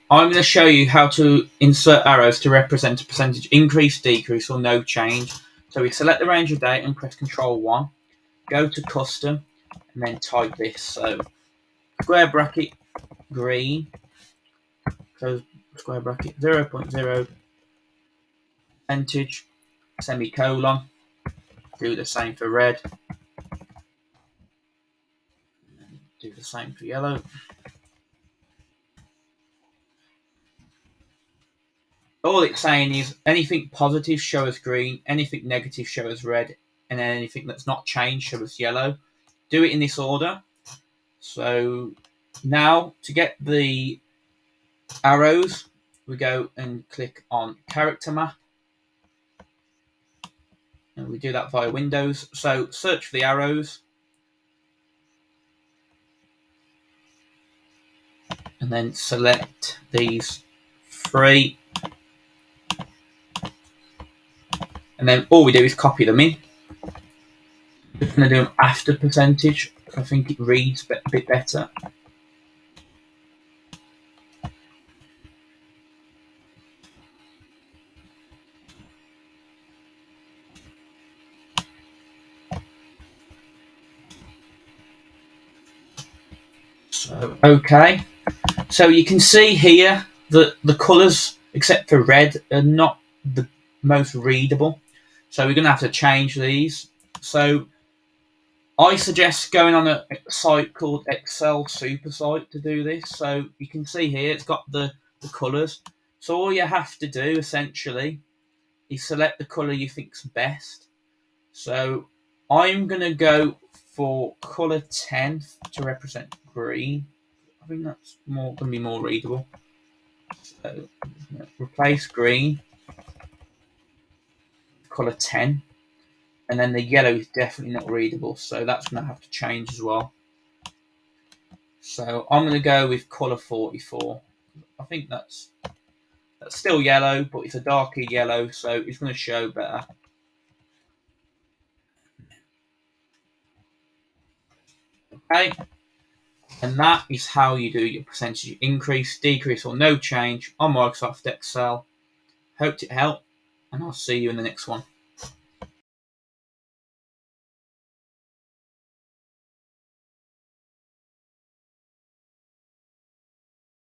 I'm going to show you how to insert arrows to represent a percentage increase, decrease, or no change. So we select the range of data and press Control 1, go to Custom, and then type this. So square bracket green, close square bracket 0.0 percentage, semicolon. Do the same for red. Do the same for yellow. All it's saying is anything positive show as green, anything negative show as red, and then anything that's not changed show as yellow. Do it in this order. So now to get the arrows, we go and click on character map. And we do that via Windows. So search for the arrows. And then select these three. And then all we do is copy them in. We're going to do them after percentage. I think it reads a bit better. So, okay. So you can see here that the colours, except for red, are not the most readable. So we're going to have to change these. So I suggest going on a site called Excel Supersite to do this. So you can see here it's got the colours. So all you have to do essentially is select the colour you think's best. So I'm going to go for colour 10 to represent green. I think that's going to be more readable. So replace green, colour 10, and then the yellow is definitely not readable, so that's going to have to change as well. So I'm going to go with colour 44. I think that's still yellow, but it's a darker yellow, so it's going to show better. Okay, and that is how you do your percentage increase, decrease, or no change on Microsoft Excel. Hope it helped, and I'll see you in the next one.